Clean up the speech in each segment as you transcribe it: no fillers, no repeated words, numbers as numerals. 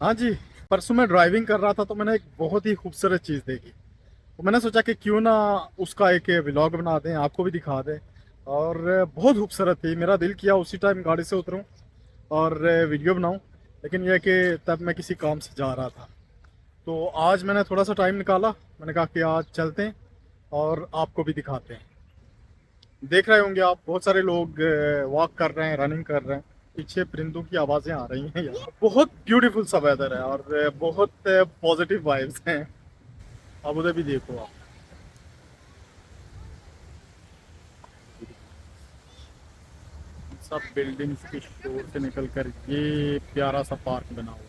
हाँ जी। परसों मैं ड्राइविंग कर रहा था तो मैंने एक बहुत ही खूबसूरत चीज़ देखी। तो मैंने सोचा कि क्यों ना उसका एक व्लॉग बना दें, आपको भी दिखा दें। और बहुत खूबसूरत थी, मेरा दिल किया उसी टाइम गाड़ी से उतरूं और वीडियो बनाऊं। लेकिन यह है कि तब मैं किसी काम से जा रहा था। तो आज मैंने थोड़ा सा टाइम निकाला, मैंने कहा कि आज चलते हैं और आपको भी दिखाते हैं। देख रहे होंगे आप, बहुत सारे लोग वॉक कर रहे हैं, रनिंग कर रहे हैं। पीछे परिंदों की आवाज़ें आ रही हैं यार। बहुत ब्यूटीफुल सा वेदर है और बहुत पॉजिटिव वाइब्स हैं। अब उधर भी देखो आप। सब बिल्डिंग्स की शोर से निकल कर ये प्यारा सा पार्क बना हुआ है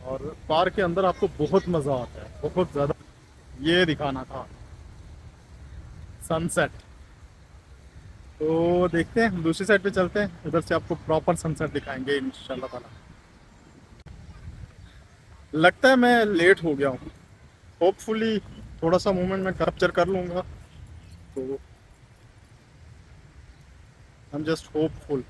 और पार्क के अंदर आपको बहुत मज़ा आता है, बहुत ज़्यादा। ये दिखाना था सनसेट। तो देखते हैं, हम दूसरी साइड पे चलते हैं, उधर से आपको प्रॉपर सनसेट दिखाएंगे इंशाल्लाह ताला। लगता है मैं लेट हो गया हूँ। होपफुली थोड़ा सा मूवमेंट मैं कैप्चर कर लूँगा। तो I am just hopeful.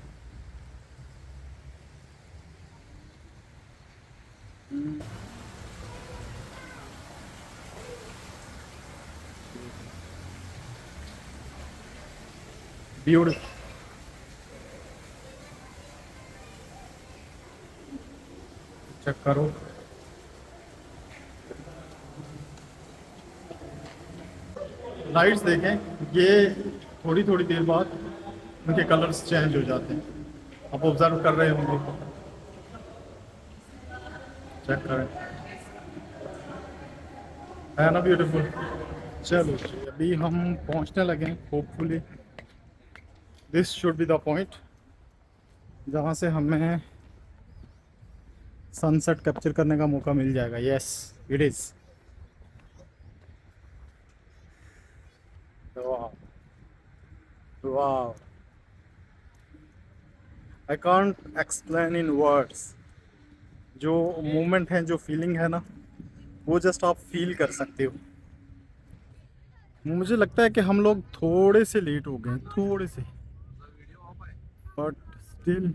Beautiful. Check करो। लाइट्स देखें, ये थोड़ी थोड़ी देर बाद उनके कलर्स चेंज हो जाते हैं। आप ऑब्जर्व कर रहे होंगे। चेक करें, है ना ब्यूटीफुल। चलो जी, अभी हम पहुंचने लगे हैं। Hopefully this should be the point जहां से हमें सनसेट कैप्चर करने का मौका मिल जाएगा। Yes, it is. वाह, वाह, I can't explain in words. जो मोमेंट है, जो फीलिंग है ना, वो जस्ट आप फील कर सकते हो। मुझे लगता है कि हम लोग थोड़े से लेट हो गए, थोड़े से। बट स्टिल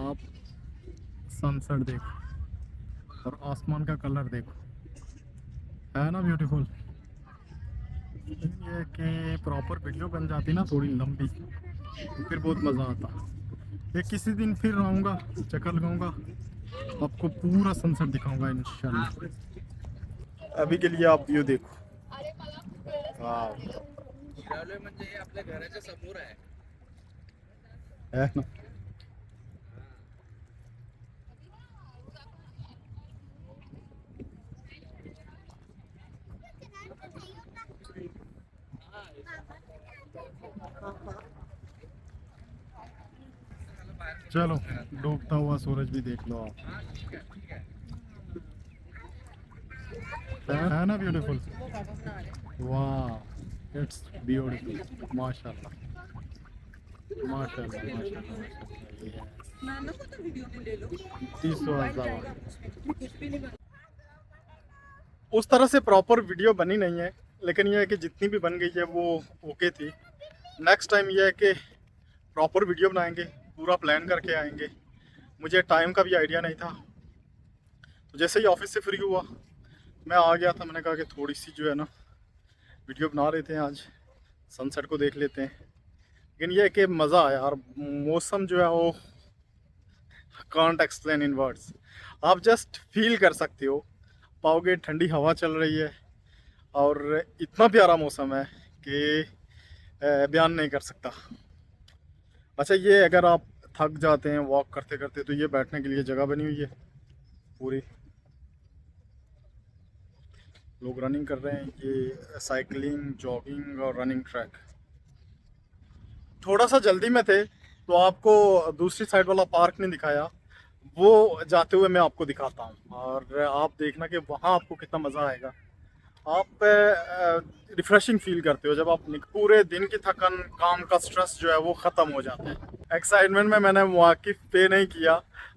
आप सनसेट देखो और आसमान का कलर देखो, है ना ब्यूटीफुल। ये कि प्रॉपर वीडियो बन जाती ना थोड़ी लंबी, तो फिर बहुत मज़ा आता। ये किसी दिन फिर आऊँगा, चक्कर लगाऊंगा, आपको पूरा सनसेट दिखाऊंगा इंशाल्लाह। अभी के लिए आप व्यू देखो। वाह, शिरावले म्हणजे हे आपल्या घराच्या समोर आहे. है ना। चलो, डूबता हुआ सूरज भी देख लो आप, है ना ब्यूटीफुल। वाह, इट्स ब्यूटीफुल। माशाल्लाह, माशाल्लाह, माशाल्लाह, माशाल्लाह। उस तरह से प्रॉपर वीडियो बनी नहीं है, लेकिन यह है कि जितनी भी बन गई है वो ओके थी। नेक्स्ट टाइम यह है कि प्रॉपर वीडियो बनाएंगे, पूरा प्लान करके आएंगे। मुझे टाइम का भी आइडिया नहीं था, तो जैसे ही ऑफिस से फ्री हुआ मैं आ गया था। मैंने कहा कि थोड़ी सी जो है ना वीडियो बना लेते हैं, आज सनसेट को देख लेते हैं। लेकिन यह है कि मज़ा आया और मौसम जो है वो कांट एक्सप्लेन इन वर्ड्स। आप जस्ट फील कर सकते हो पाओगे। ठंडी हवा चल रही है और इतना प्यारा मौसम है कि बयान नहीं कर सकता। अच्छा, ये अगर आप थक जाते हैं वॉक करते करते तो ये बैठने के लिए जगह बनी हुई है पूरी। लोग रनिंग कर रहे हैं, ये साइकिलिंग, जॉगिंग और रनिंग ट्रैक। थोड़ा सा जल्दी में थे तो आपको दूसरी साइड वाला पार्क नहीं दिखाया, वो जाते हुए मैं आपको दिखाता हूँ और आप देखना कि वहाँ आपको कितना मज़ा आएगा। आप रिफ्रेशिंग फील करते हो जब आप पूरे दिन की थकन, काम का स्ट्रेस जो है वो ख़त्म हो जाता है। एक्साइटमेंट में मैंने मवाकिफ पे नहीं किया।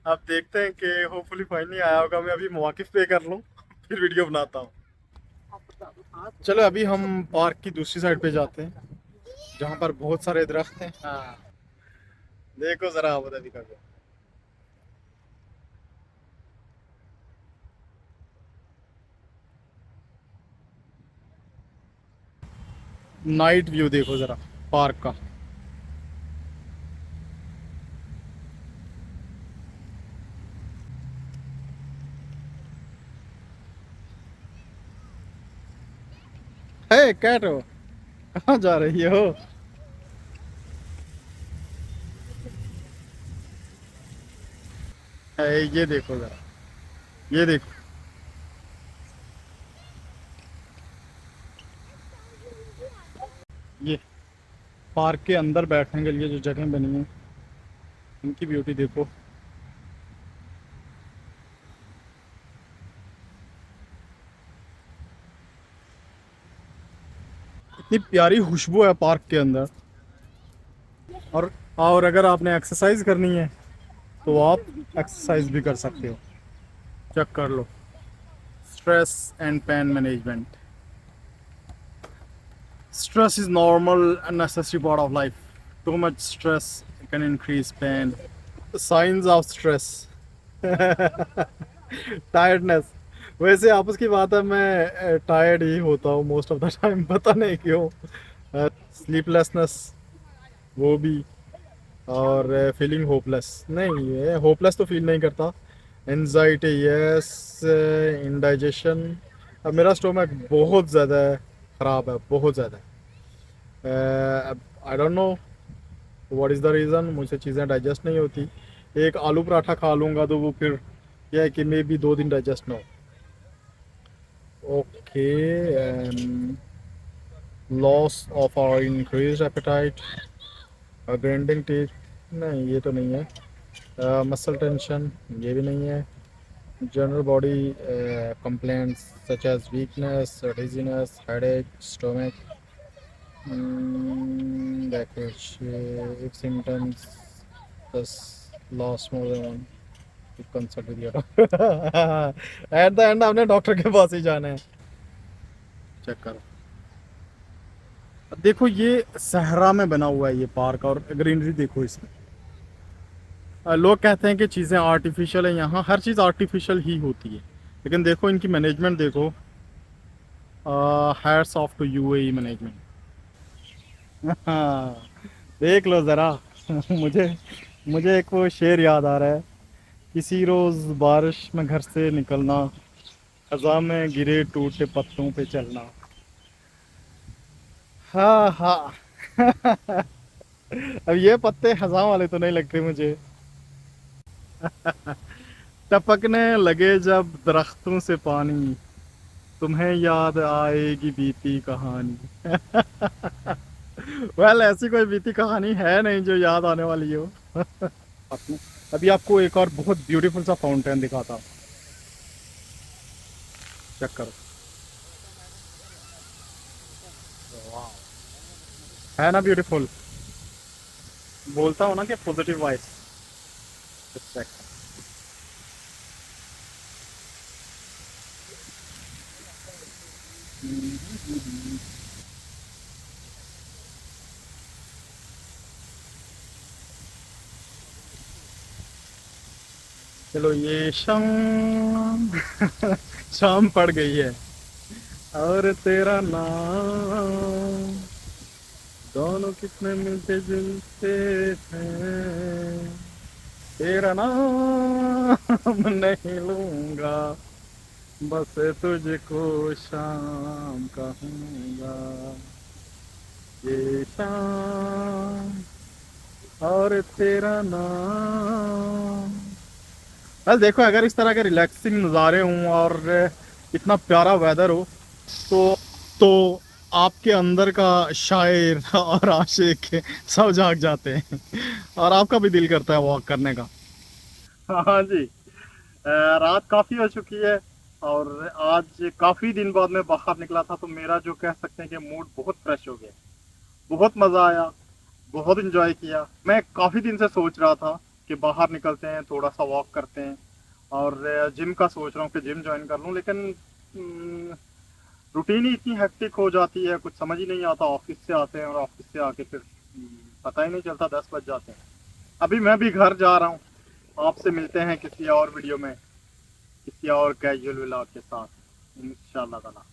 अब देखते हैं कि होपफुली फाइन नहीं आया होगा, मैं अभी मवाकिफ पे कर लूँ फिर वीडियो बनाता हूँ। चलो, अभी हम पार्क की दूसरी साइड पे जाते हैं जहाँ पर बहुत सारे दरख्त हैं। हाँ, देखो ज़रा आप उधर दिखा दो। नाइट व्यू देखो ज़रा पार्क का। है कैट हो, कहाँ जा रही हो? है, ये देखो ज़रा, ये देखो। ये पार्क के अंदर बैठने के लिए जो जगह बनी है, इनकी ब्यूटी देखो। इतनी प्यारी खुशबू है पार्क के अंदर। और अगर आपने एक्सरसाइज करनी है तो आप एक्सरसाइज भी कर सकते हो। चेक कर लो, stress and pain management. Stress is normal and necessary part of life. Too much stress can increase pain. The signs of stress. Tiredness. वैसे आपस की बात है, मैं टायर्ड ही होता हूँ मोस्ट ऑफ द टाइम, पता नहीं क्यों। स्लीपलेसनेस वो भी, और फीलिंग होपलेस नहीं है, होपलेस तो फील नहीं करता। Anxiety yes, indigestion. अब मेरा स्टोमक बहुत ज़्यादा ख़राब है, बहुत ज़्यादा। I don't know what is the reason, मुझसे चीज़ें डाइजेस्ट नहीं होती। एक आलू पराठा खा लूँगा तो वो फिर यह है कि मे बी 2 दिन डाइजेस्ट ना हो। Okay, loss of or increase appetite, grinding teeth नहीं, ये तो नहीं है। मसल टेंशन ये भी नहीं है। General body complaints such as weakness, dizziness, headache, stomach, backache, if symptoms just lost more than one, to consult with your doctor. At the end आपने डॉक्टर के पास ही जाना है। चेक करो, अब देखो ये सहरा में बना हुआ है ये पार्क, और ग्रीनरी देखो इसमें। लोग कहते हैं कि चीज़ें आर्टिफिशियल है, यहाँ हर चीज़ आर्टिफिशियल ही होती है, लेकिन देखो इनकी मैनेजमेंट देखो। Hats off to UAE management. हाँ, देख लो ज़रा। मुझे मुझे एक वो शेर याद आ रहा है, किसी रोज़ बारिश में घर से निकलना, खज़ां में गिरे टूटे पत्तों पे चलना। हाँ हाँ। अब ये पत्ते खज़ां वाले तो नहीं लगते मुझे। टपकने लगे जब दरख्तों से पानी, तुम्हें याद आएगी बीती कहानी। वेल, ऐसी कोई बीती कहानी है नहीं जो याद आने वाली हो। आपने, अभी आपको एक और बहुत ब्यूटीफुल सा फाउंटेन दिखाता हूँ, चेक करो। है ना ब्यूटीफुल? बोलता हूँ ना कि पॉजिटिव वाइब्स। चेक। चलो ये शाम शाम पड़ गई है, और तेरा नाम, दोनों कितने मिलते जुलते हैं। तेरा नाम नहीं लूंगा, बस तुझको शाम कहूँगा। ये शाम और तेरा नाम। बस देखो, अगर इस तरह के रिलैक्सिंग नज़ारे हों और इतना प्यारा वेदर हो तो तो आपके अंदर का शायर और आशिक सब जाग जाते हैं, और आपका भी दिल करता है वॉक करने का। हाँ जी। रात काफ़ी हो चुकी है, और आज काफ़ी दिन बाद मैं बाहर निकला था, तो मेरा जो कह सकते हैं कि मूड बहुत फ्रेश हो गया। बहुत मज़ा आया, बहुत इंजॉय किया। मैं काफ़ी दिन से सोच रहा था कि बाहर निकलते हैं, थोड़ा सा वॉक करते हैं, और जिम का सोच रहा हूँ कि जिम ज्वाइन कर लूँ, लेकिन रूटीन ही इतनी हेक्टिक हो जाती है, कुछ समझ ही नहीं आता। ऑफिस से आते हैं और ऑफिस से आके फिर पता ही नहीं चलता 10 बज जाते हैं। अभी मैं भी घर जा रहा हूँ। आपसे मिलते हैं किसी और वीडियो में, किसी और कैजुअल व्लॉग के साथ, इंशाल्लाह ताला।